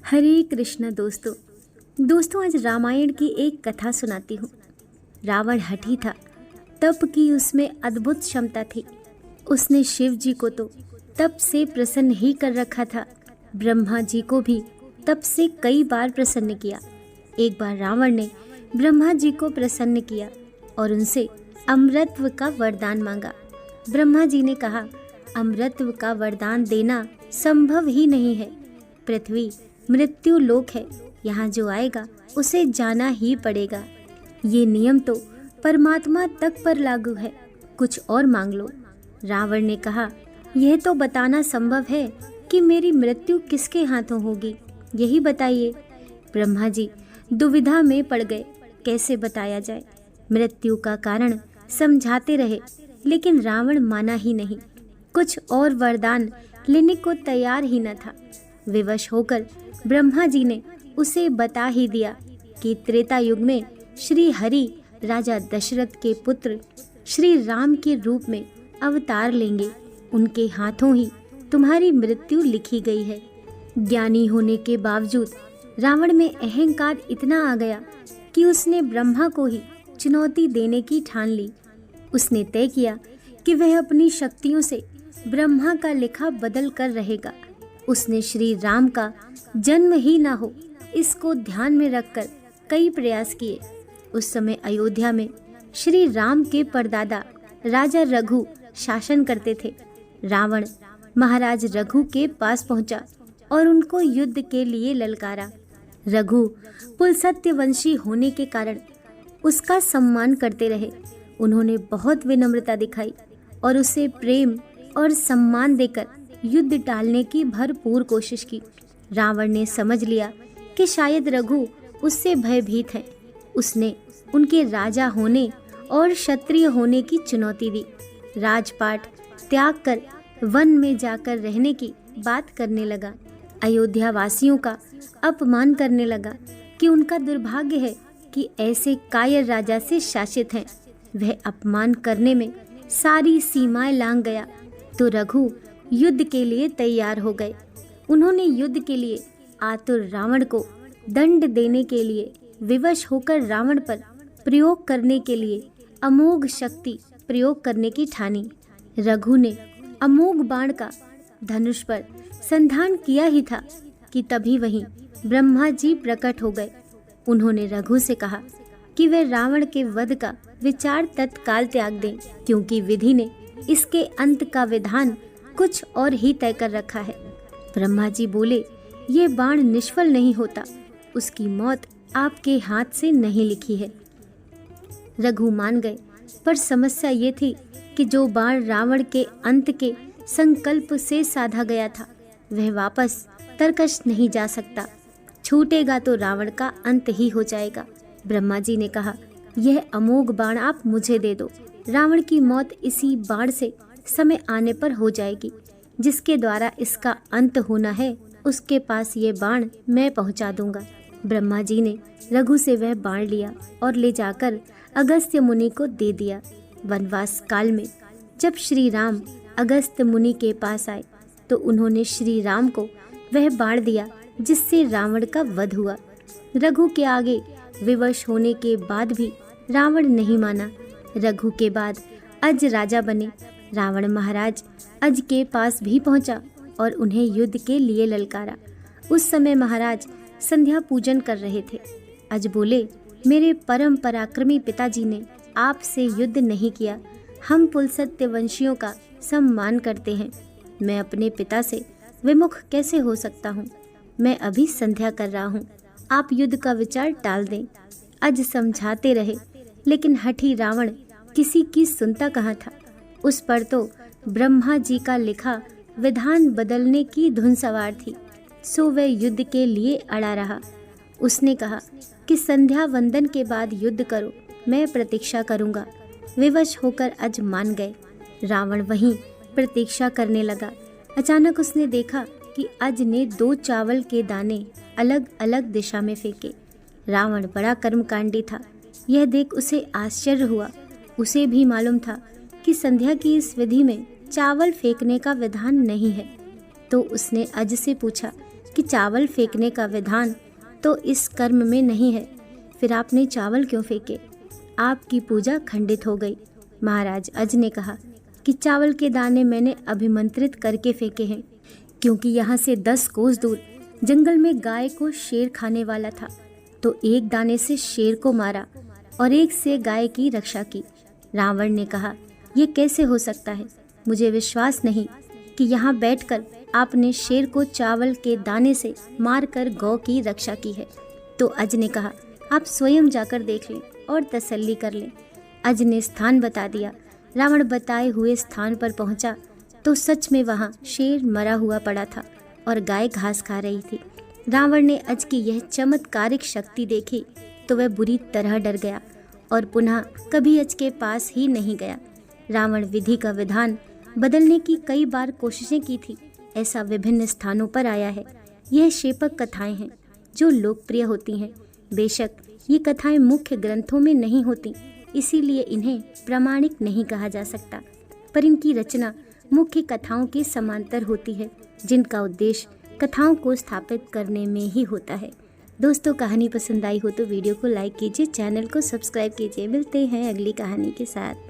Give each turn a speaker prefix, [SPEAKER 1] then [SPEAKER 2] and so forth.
[SPEAKER 1] हरे कृष्ण दोस्तों आज रामायण की एक कथा सुनाती हूँ। रावण हठी था, तप की उसमें अद्भुत क्षमता थी। उसने शिव जी को तो तप से प्रसन्न ही कर रखा था, ब्रह्मा जी को भी तप से कई बार प्रसन्न किया। एक बार रावण ने ब्रह्मा जी को प्रसन्न किया और उनसे अमृतत्व का वरदान मांगा। ब्रह्मा जी ने कहा, अमृतत्व का वरदान देना संभव ही नहीं है। पृथ्वी मृत्यु लोक है, यहाँ जो आएगा उसे जाना ही पड़ेगा। ये नियम तो परमात्मा तक पर लागू है, कुछ और मांग लो। रावण ने कहा, यह तो बताना संभव है कि मेरी मृत्यु किसके हाथों होगी, यही बताइए। ब्रह्मा जी दुविधा में पड़ गए, कैसे बताया जाए। मृत्यु का कारण समझाते रहे, लेकिन रावण माना ही नहीं। कुछ और वरदान लेने को तैयार ही न था। विवश होकर ब्रह्मा जी ने उसे बता ही दिया कि त्रेता युग में श्री हरि राजा दशरथ के पुत्र श्री राम के रूप में अवतार लेंगे। उनके हाथों ही तुम्हारी मृत्यु लिखी गई है। ज्ञानी होने के बावजूद रावण में अहंकार इतना आ गया कि उसने ब्रह्मा को ही चुनौती देने की ठान ली। उसने तय किया कि वह अपनी शक्तियों से ब्रह्मा का लिखा बदल कर रहेगा। उसने श्री राम का जन्म ही ना हो, इसको ध्यान में रखकर कई प्रयास किए। उस समय अयोध्या में श्री राम के परदादा राजा रघु शासन करते थे। रावण महाराज रघु के पास पहुंचा और उनको युद्ध के लिए ललकारा। रघु पुलसत्यवंशी होने के कारण उसका सम्मान करते रहे। उन्होंने बहुत विनम्रता दिखाई और उसे प्रेम और सम्मान देकर युद्ध टालने की भरपूर कोशिश की। रावण ने समझ लिया कि शायद रघु उससे भयभीत है। उसने उनके राजा होने और क्षत्रिय होने की चुनौती दी। राजपाट त्याग कर वन में जाकर रहने की बात करने लगा। अयोध्या वासियों का अपमान करने लगा कि उनका दुर्भाग्य है कि ऐसे कायर राजा से शासित हैं। वह अपमान करने में सारी सीमाएं लांघ गया तो रघु युद्ध के लिए तैयार हो गए। उन्होंने युद्ध के लिए आतुर रावण को दंड देने के लिए विवश होकर रावण पर प्रयोग करने के लिए अमोघ शक्ति प्रयोग करने की ठानी। रघु ने अमोघ बाण का धनुष पर संधान किया ही था कि तभी वहीं ब्रह्मा जी प्रकट हो गए। उन्होंने रघु से कहा कि वे रावण के वध का विचार तत्काल त्याग दें, क्योंकि विधि ने इसके अंत का विधान कुछ और ही तय कर रखा है। ब्रह्मा जी बोले, ये बाण निष्फल नहीं होता, उसकी मौत आपके हाथ से नहीं लिखी है। रघु मान गए, पर समस्या ये थी कि जो बाण रावण के अंत के संकल्प से साधा गया था वह वापस तरकश नहीं जा सकता। छूटेगा तो रावण का अंत ही हो जाएगा। ब्रह्मा जी ने कहा, यह अमोघ बाण आप मुझे दे दो। रावण की मौत इसी बाण से समय आने पर हो जाएगी। जिसके द्वारा इसका अंत होना है उसके पास ये बाण मैं पहुंचा दूंगा। ब्रह्मा जी ने रघु से वह बाण लिया और ले जाकर अगस्त्य मुनि को दे दिया। वनवास काल में जब श्री राम अगस्त्य मुनि के पास आए तो उन्होंने श्री राम को वह बाण दिया जिससे रावण का वध हुआ। रघु के आगे विवश होने के बाद भी रावण नहीं माना। रघु के बाद अज राजा बने। रावण महाराज अज के पास भी पहुंचा और उन्हें युद्ध के लिए ललकारा। उस समय महाराज संध्या पूजन कर रहे थे। अज बोले, मेरे परम पराक्रमी पिताजी ने आपसे युद्ध नहीं किया। हम पुलसत्यवंशियों का सम्मान करते हैं। मैं अपने पिता से विमुख कैसे हो सकता हूँ। मैं अभी संध्या कर रहा हूँ, आप युद्ध का विचार टाल दें। अज समझाते रहे, लेकिन हठी रावण किसी की सुनता कहाँ था। उस पर तो ब्रह्मा जी का लिखा विधान बदलने की धुन सवार थी, सो वह युद्ध के लिए अड़ा रहा। उसने कहा कि संध्या वंदन के बाद युद्ध करो, मैं प्रतीक्षा करूंगा। विवश होकर अज मान गए। रावण वहीं प्रतीक्षा करने लगा। अचानक उसने देखा कि अज ने 2 चावल के दाने अलग अलग दिशा में फेंके। रावण बड़ा कर्मकांडी था, यह देख उसे आश्चर्य हुआ। उसे भी मालूम था कि संध्या की इस विधि में चावल फेंकने का विधान नहीं है। तो उसने अज से पूछा कि चावल फेंकने का विधान तो इस कर्म में नहीं है, फिर आपने चावल क्यों फेंके? आपकी पूजा खंडित हो गई। महाराज अज ने कहा कि चावल के दाने मैंने अभिमंत्रित करके फेंके हैं, क्योंकि यहाँ से 10 कोस दूर जंगल में गाय को शेर खाने वाला था, तो एक दाने से शेर को मारा और एक से गाय की रक्षा की। रावण ने कहा, यह कैसे हो सकता है? मुझे विश्वास नहीं कि यहाँ बैठकर आपने शेर को चावल के दाने से मारकर गौ की रक्षा की है। तो अज ने कहा, आप स्वयं जाकर देख लें और तसल्ली कर लें। अज ने स्थान बता दिया। रावण बताए हुए स्थान पर पहुंचा तो सच में वहां शेर मरा हुआ पड़ा था और गाय घास खा रही थी। रावण ने अज की यह चमत्कारिक शक्ति देखी तो वह बुरी तरह डर गया और पुनः कभी अज के पास ही नहीं गया। रावण विधि का विधान बदलने की कई बार कोशिशें की थी, ऐसा विभिन्न स्थानों पर आया है। यह शेपक कथाएं हैं जो लोकप्रिय होती हैं। बेशक ये कथाएं मुख्य ग्रंथों में नहीं होती, इसीलिए इन्हें प्रामाणिक नहीं कहा जा सकता, पर इनकी रचना मुख्य कथाओं के समांतर होती है, जिनका उद्देश्य कथाओं को स्थापित करने में ही होता है। दोस्तों, कहानी पसंद आई हो तो वीडियो को लाइक कीजिए, चैनल को सब्सक्राइब कीजिए। मिलते हैं अगली कहानी के साथ।